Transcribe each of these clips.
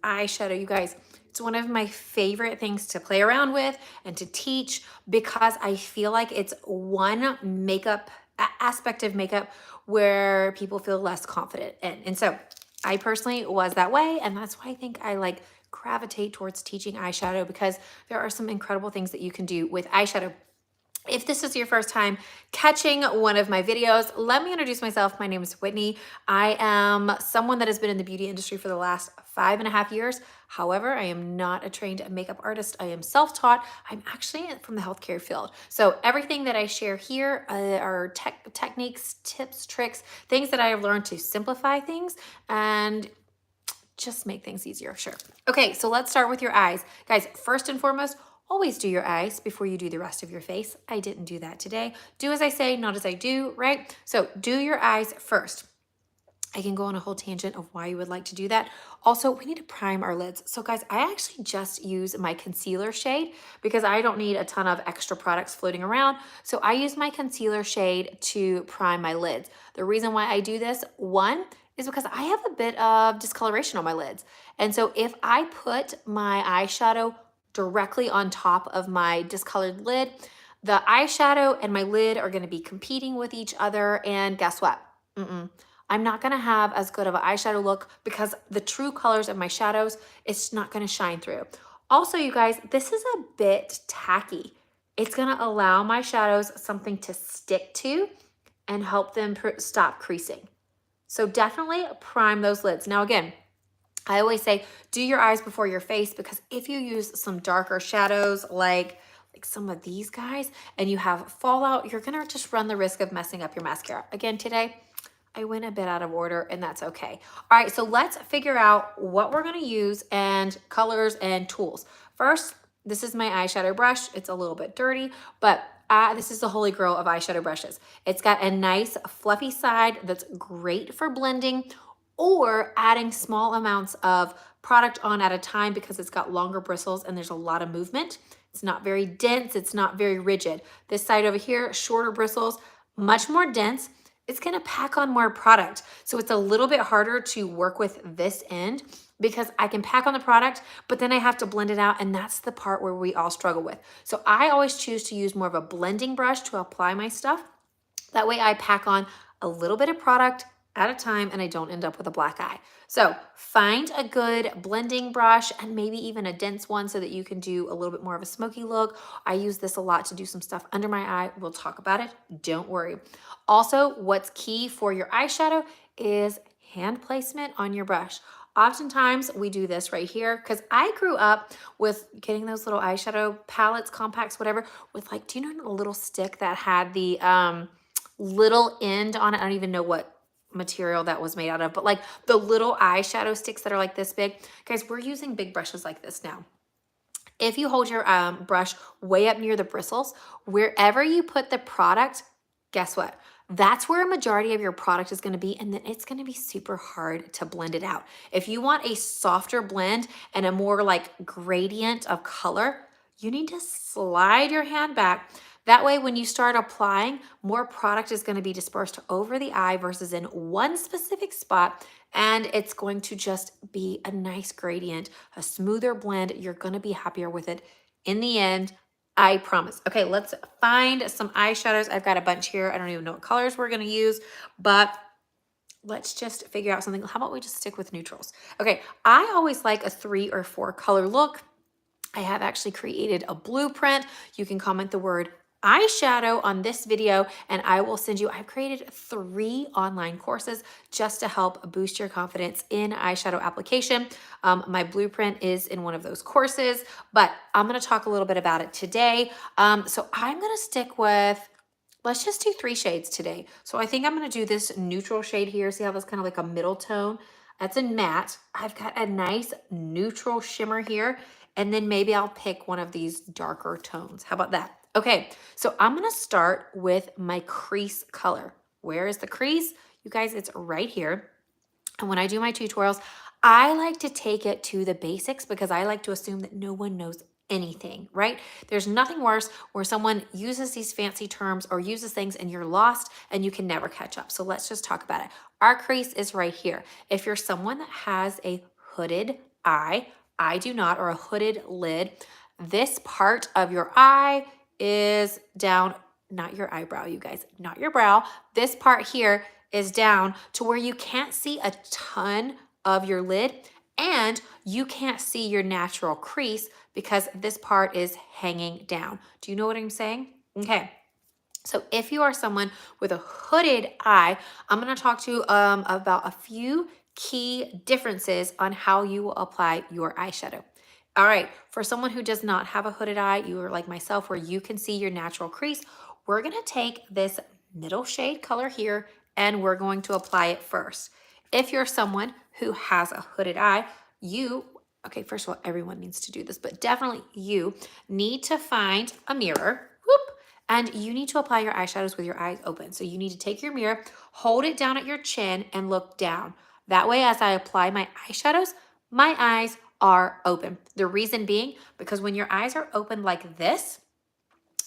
eyeshadow, you guys. It's one of my favorite things to play around with and to teach because I feel like it's one makeup aspect of makeup where people feel less confident in. And so I personally was that way. And that's why I think I like gravitate towards teaching eyeshadow because there are some incredible things that you can do with eyeshadow. If this is your first time catching one of my videos, let me introduce myself. My name is Whitney. I am someone that has been in the beauty industry for the last 5.5 years. However, I am not a trained makeup artist. I am self-taught. I'm actually from the healthcare field. So everything that I share here are techniques, tips, tricks, things that I have learned to simplify things and just make things easier, sure. Okay, so let's start with your eyes. Guys, first and foremost, always do your eyes before you do the rest of your face. I didn't do that today. Do as I say, not as I do, right? So do your eyes first. I can go on a whole tangent of why you would like to do that. Also, we need to prime our lids. So guys, I actually just use my concealer shade because I don't need a ton of extra products floating around. So I use my concealer shade to prime my lids. The reason why I do this, one, is because I have a bit of discoloration on my lids. And so if I put my eyeshadow directly on top of my discolored lid, the eyeshadow and my lid are gonna be competing with each other. And guess what? I'm not gonna have as good of an eyeshadow look because the true colors of my shadows, it's not gonna shine through. Also, you guys, this is a bit tacky. It's gonna allow my shadows something to stick to and help them stop creasing. So definitely prime those lids. Now again, I always say do your eyes before your face because if you use some darker shadows like some of these guys and you have fallout, you're gonna just run the risk of messing up your mascara. Again, today, I went a bit out of order and that's okay. All right, so let's figure out what we're gonna use and colors and tools. First, this is my eyeshadow brush. It's a little bit dirty, but this is the holy grail of eyeshadow brushes. It's got a nice fluffy side that's great for blending or adding small amounts of product on at a time because it's got longer bristles and there's a lot of movement. It's not very dense, it's not very rigid. This side over here, shorter bristles, much more dense. It's gonna pack on more product. So it's a little bit harder to work with this end because I can pack on the product, but then I have to blend it out, and that's the part where we all struggle with. So I always choose to use more of a blending brush to apply my stuff. That way I pack on a little bit of product at a time and I don't end up with a black eye. So find a good blending brush and maybe even a dense one so that you can do a little bit more of a smoky look. I use this a lot to do some stuff under my eye. We'll talk about it, don't worry. Also, what's key for your eyeshadow is hand placement on your brush. Oftentimes we do this right here because I grew up with getting those little eyeshadow palettes, compacts, whatever, with like, do you know a little stick that had the little end on it? I don't even know what material that was made out of, but like the little eyeshadow sticks that are like this big. Guys, we're using big brushes like this now. If you hold your brush way up near the bristles, wherever you put the product, guess what? That's where a majority of your product is gonna be, and then it's gonna be super hard to blend it out. If you want a softer blend and a more like gradient of color, you need to slide your hand back. That way, when you start applying, more product is gonna be dispersed over the eye versus in one specific spot, and it's going to just be a nice gradient, a smoother blend. You're gonna be happier with it in the end. I promise. Okay, let's find some eyeshadows. I've got a bunch here. I don't even know what colors we're gonna use, but let's just figure out something. How about we just stick with neutrals? Okay, I always like a 3 or 4 color look. I have actually created a blueprint. You can comment the word eyeshadow on this video and I will send you, I've created 3 online courses just to help boost your confidence in eyeshadow application. My blueprint is in one of those courses, but I'm gonna talk a little bit about it today. So I'm gonna stick with, let's just do 3 shades today. So I think I'm gonna do this neutral shade here. See how that's kind of like a middle tone? That's a matte. I've got a nice neutral shimmer here. And then maybe I'll pick one of these darker tones. How about that? Okay, so I'm gonna start with my crease color. Where is the crease? You guys, it's right here. And when I do my tutorials, I like to take it to the basics because I like to assume that no one knows anything, right? There's nothing worse where someone uses these fancy terms or uses things and you're lost and you can never catch up. So let's just talk about it. Our crease is right here. If you're someone that has a hooded eye. I do not, or a hooded lid. This part of your eye is down, not your eyebrow, you guys, not your brow. This part here is down to where you can't see a ton of your lid and you can't see your natural crease because this part is hanging down. Do you know what I'm saying? Okay. So if you are someone with a hooded eye, I'm going to talk to you about a few key differences on how you will apply your eyeshadow. All right, for someone who does not have a hooded eye, you are like myself where you can see your natural crease, we're going to take this middle shade color here and we're going to apply it first. If you're someone who has a hooded eye, okay, first of all, everyone needs to do this, but definitely you need to find a mirror. Whoop. And you need to apply your eyeshadows with your eyes open. So you need to take your mirror, hold it down at your chin, and look down. That way, as I apply my eyeshadows, my eyes are open. The reason being, because when your eyes are open like this,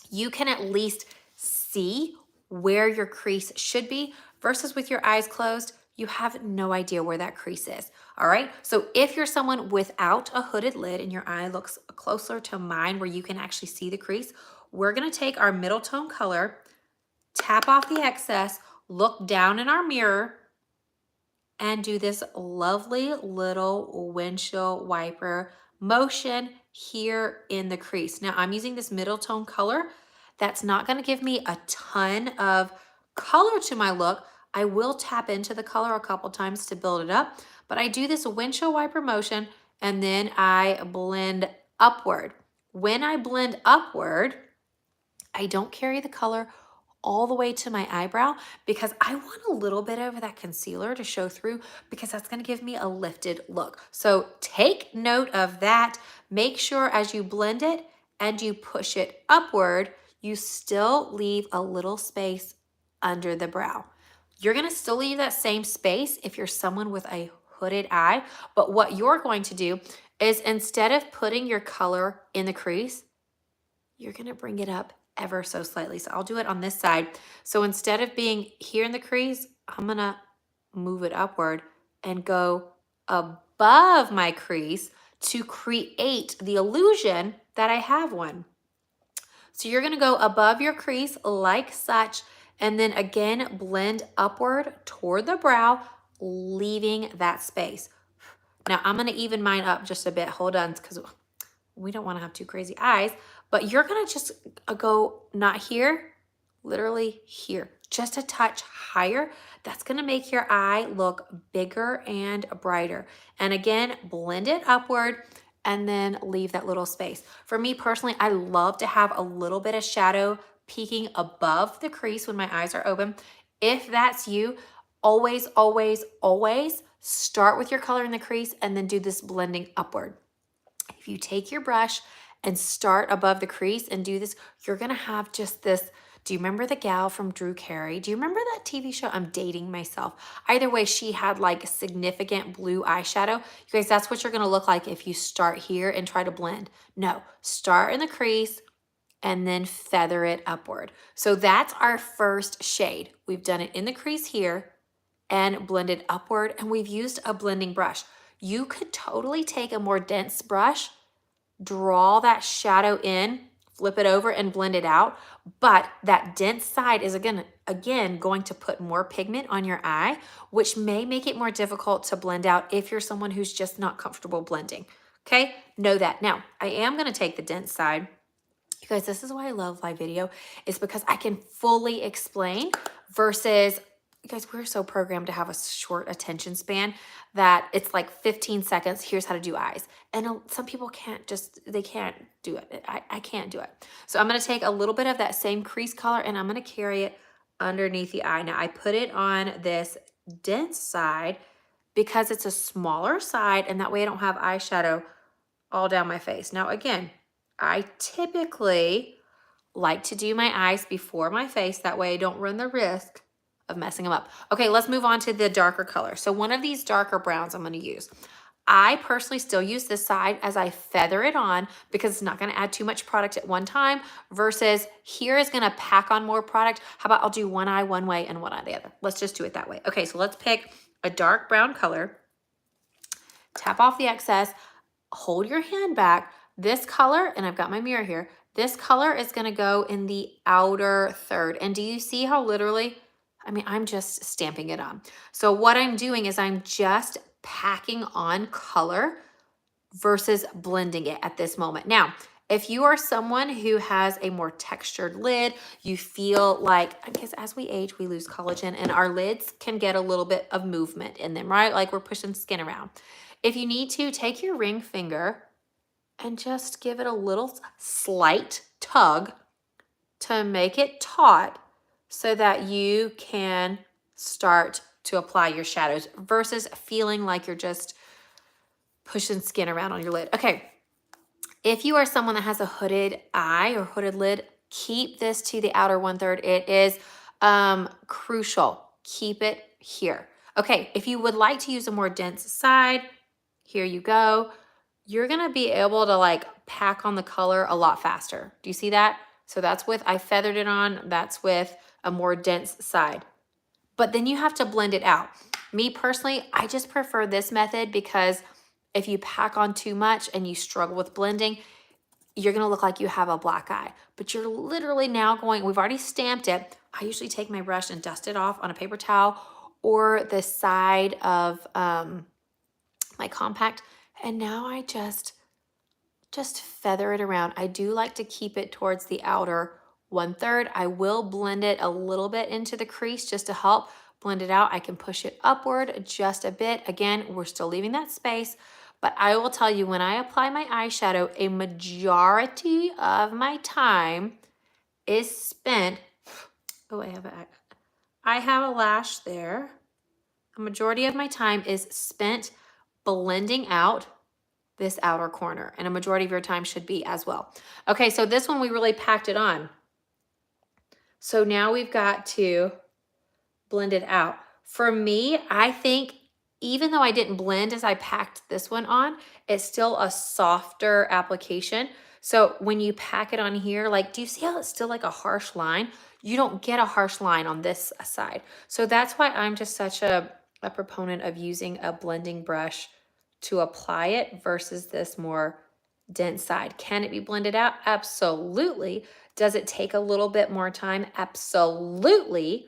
you can at least see where your crease should be versus with your eyes closed, you have no idea where that crease is. All right. So if you're someone without a hooded lid and your eye looks closer to mine where you can actually see the crease, we're going to take our middle tone color, tap off the excess, look down in our mirror, and do this lovely little windshield wiper motion here in the crease. Now I'm using this middle tone color. That's not going to give me a ton of color to my look. I will tap into the color a couple times to build it up, but I do this windshield wiper motion and then I blend upward. When I blend upward, I don't carry the color all the way to my eyebrow because I want a little bit of that concealer to show through because that's going to give me a lifted look. So take note of that. Make sure as you blend it and you push it upward, you still leave a little space under the brow. You're going to still leave that same space if you're someone with a hooded eye, but what you're going to do is instead of putting your color in the crease, you're going to bring it up ever so slightly. So I'll do it on this side. So instead of being here in the crease, I'm going to move it upward and go above my crease to create the illusion that I have one. So you're going to go above your crease like such, and then again, blend upward toward the brow, leaving that space. Now I'm going to even mine up just a bit. Hold on, because we don't want to have too crazy eyes, but you're going to just go not here, literally here, just a touch higher. That's going to make your eye look bigger and brighter. And again, blend it upward and then leave that little space. For me personally, I love to have a little bit of shadow peeking above the crease when my eyes are open. If that's you, always, always, always start with your color in the crease and then do this blending upward. If you take your brush and start above the crease and do this, you're going to have just this. Do you remember the gal from Drew Carey? Do you remember that TV show? I'm dating myself. Either way, she had like significant blue eyeshadow. You guys, that's what you're going to look like if you start here and try to blend. No, start in the crease and then feather it upward. So that's our first shade. We've done it in the crease here and blended upward, and we've used a blending brush. You could totally take a more dense brush, draw that shadow in, flip it over and blend it out. But that dense side is again going to put more pigment on your eye, which may make it more difficult to blend out if you're someone who's just not comfortable blending. Okay, know that. Now, I am going to take the dense side. You guys, this is why I love live video, is because I can fully explain versus, you guys, we're so programmed to have a short attention span that it's like 15 seconds, here's how to do eyes. And some people they can't do it. I can't do it. So I'm going to take a little bit of that same crease color and I'm going to carry it underneath the eye. Now I put it on this dense side because it's a smaller side and that way I don't have eyeshadow all down my face. Now again, I typically like to do my eyes before my face. That way I don't run the risk of messing them up. Okay, let's move on to the darker color. So one of these darker browns I'm going to use. I personally still use this side as I feather it on because it's not going to add too much product at one time versus here is going to pack on more product. How about I'll do one eye one way and one eye the other. Let's just do it that way. Okay, so let's pick a dark brown color. Tap off the excess. hold your hand back. This color, and I've got my mirror here, this color is gonna go in the outer third. And do you see how literally, I mean, I'm just stamping it on. So what I'm doing is I'm just packing on color versus blending it at this moment. Now, if you are someone who has a more textured lid, you feel like, because as we age, we lose collagen and our lids can get a little bit of movement in them, right? Like we're pushing skin around. If you need to, take your ring finger and just give it a little slight tug to make it taut so that you can start to apply your shadows versus feeling like you're just pushing skin around on your lid. Okay, if you are someone that has a hooded eye or hooded lid, keep this to the outer 1/3. It is crucial. Keep it here. Okay, if you would like to use a more dense side, here you go. You're gonna be able to like pack on the color a lot faster. Do you see that? So that's with, I feathered it on, that's with a more dense side. But then you have to blend it out. Me personally, I just prefer this method because if you pack on too much and you struggle with blending, you're gonna look like you have a black eye. But you're literally now going, we've already stamped it. I usually take my brush and dust it off on a paper towel or the side of my compact. And now I just feather it around. I do like to keep it towards the outer 1/3. I will blend it a little bit into the crease just to help blend it out. I can push it upward just a bit. Again, we're still leaving that space, but I will tell you when I apply my eyeshadow, a majority of my time is spent, oh, I have a lash there. A majority of my time is spent blending out this outer corner, and a majority of your time should be as well. Okay, so this one we really packed it on. So now we've got to blend it out. For me, I think even though I didn't blend as I packed this one on, it's still a softer application. So when you pack it on here, like, do you see how it's still like a harsh line? You don't get a harsh line on this side. So that's why I'm just such a proponent of using a blending brush to apply it versus this more dense side. Can it be blended out? Absolutely. Does it take a little bit more time? Absolutely.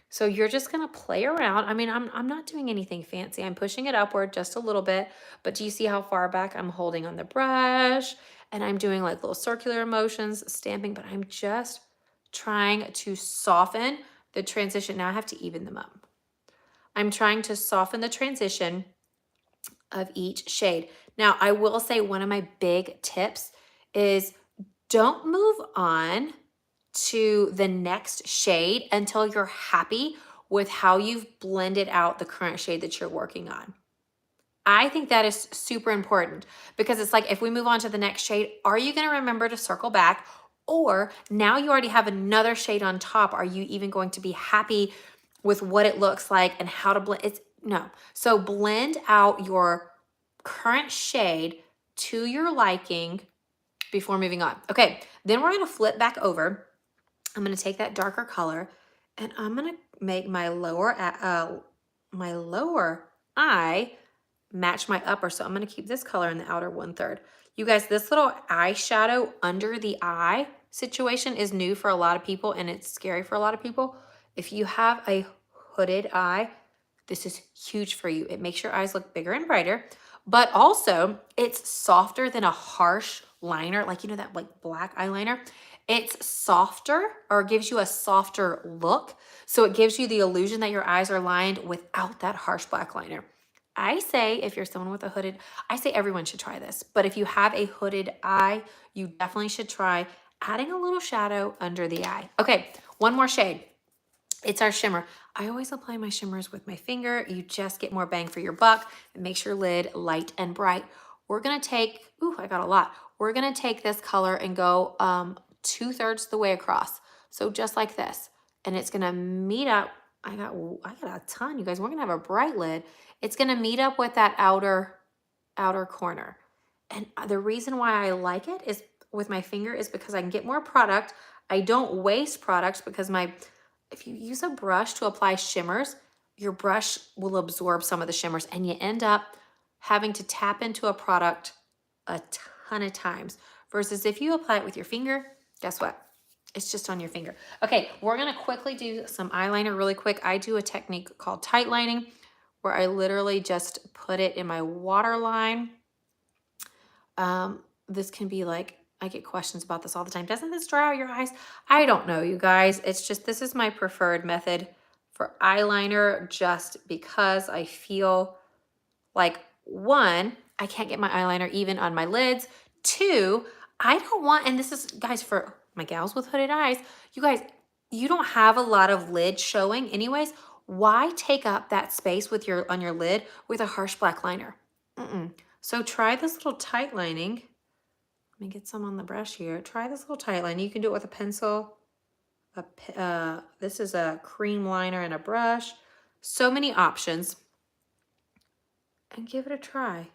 So you're just gonna play around. I mean, I'm not doing anything fancy. I'm pushing it upward just a little bit, but do you see how far back I'm holding on the brush? And I'm doing like little circular motions, stamping, but I'm just trying to soften the transition. Now I have to even them up. I'm trying to soften the transition of each shade. Now, I will say one of my big tips is don't move on to the next shade until you're happy with how you've blended out the current shade that you're working on. I think that is super important because it's like if we move on to the next shade, are you going to remember to circle back? Or now you already have another shade on top. Are you even going to be happy with what it looks like and how to blend? It's no. So blend out your current shade to your liking before moving on. Okay, then we're going to flip back over. I'm going to take that darker color and I'm going to make my lower eye match my upper. So I'm going to keep this color in the outer 1/3. You guys, this little eyeshadow under the eye situation is new for a lot of people and it's scary for a lot of people. If you have a hooded eye, this is huge for you. It makes your eyes look bigger and brighter, but also it's softer than a harsh liner, like, you know, that like black eyeliner. It's softer or gives you a softer look. So it gives you the illusion that your eyes are lined without that harsh black liner. I say if you're someone with a hooded, I say everyone should try this. But if you have a hooded eye, you definitely should try adding a little shadow under the eye. Okay, one more shade. It's our shimmer. I always apply my shimmers with my finger. You just get more bang for your buck. It makes your lid light and bright. We're gonna take, ooh, I got a lot. We're gonna take this color and go 2/3 the way across. So just like this. And it's gonna meet up. I got a ton, you guys. We're gonna have a bright lid. It's gonna meet up with that outer corner. And the reason why I like it is with my finger is because I can get more product. I don't waste products because if you use a brush to apply shimmers, your brush will absorb some of the shimmers and you end up having to tap into a product a ton of times. Versus if you apply it with your finger, guess what? It's just on your finger. Okay, we're gonna quickly do some eyeliner really quick. I do a technique called tight lining where I literally just put it in my waterline. This can be like, I get questions about this all the time. Doesn't this dry out your eyes? I don't know, you guys. It's just, this is my preferred method for eyeliner just because I feel like, one, I can't get my eyeliner even on my lids. Two, I don't want, and this is, guys, for my gals with hooded eyes, you guys, you don't have a lot of lid showing anyways. Why take up that space with your on your lid with a harsh black liner? So try this little tight lining. Let me get some on the brush here. Try this little tight line. You can do it with a pencil. This is a cream liner and a brush. So many options. And give it a try.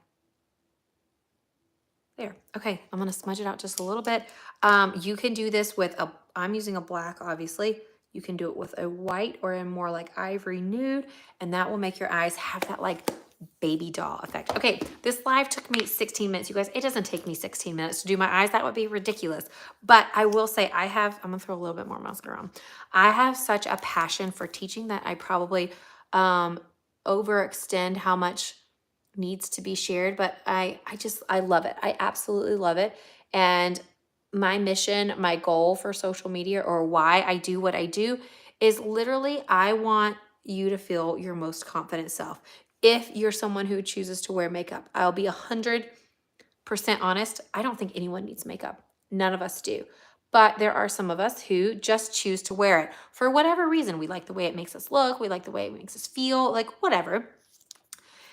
There. Okay, I'm gonna smudge it out just a little bit. You can do this with I'm using a black, obviously. You can do it with a white or a more like ivory nude, and that will make your eyes have that like baby doll effect. Okay, this live took me 16 minutes, you guys. It doesn't take me 16 minutes to do my eyes. That would be ridiculous. But I will say I'm gonna throw a little bit more mascara on. I have such a passion for teaching that I probably overextend how much needs to be shared, but I love it. I absolutely love it. And my mission, my goal for social media, or why I do what I do, is literally I want you to feel your most confident self. If you're someone who chooses to wear makeup, I'll be 100% honest. I don't think anyone needs makeup. None of us do. But there are some of us who just choose to wear it for whatever reason. We like the way it makes us look. We like the way it makes us feel, like whatever.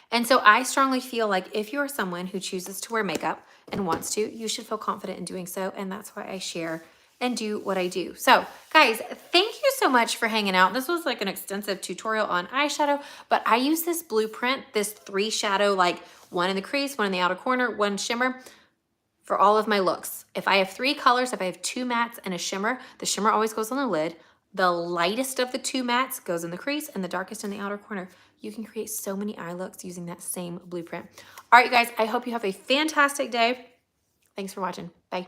And so I strongly feel like if you're someone who chooses to wear makeup and wants to, you should feel confident in doing so. And that's why I share and do what I do. So guys, thank you so much for hanging out. This was like an extensive tutorial on eyeshadow, but I use this blueprint, this 3 shadow, like one in the crease, one in the outer corner, one shimmer, for all of my looks. If I have 3 colors, if I have 2 mattes and a shimmer, the shimmer always goes on the lid. The lightest of the 2 mattes goes in the crease and the darkest in the outer corner. You can create so many eye looks using that same blueprint. All right, you guys, I hope you have a fantastic day. Thanks for watching. Bye.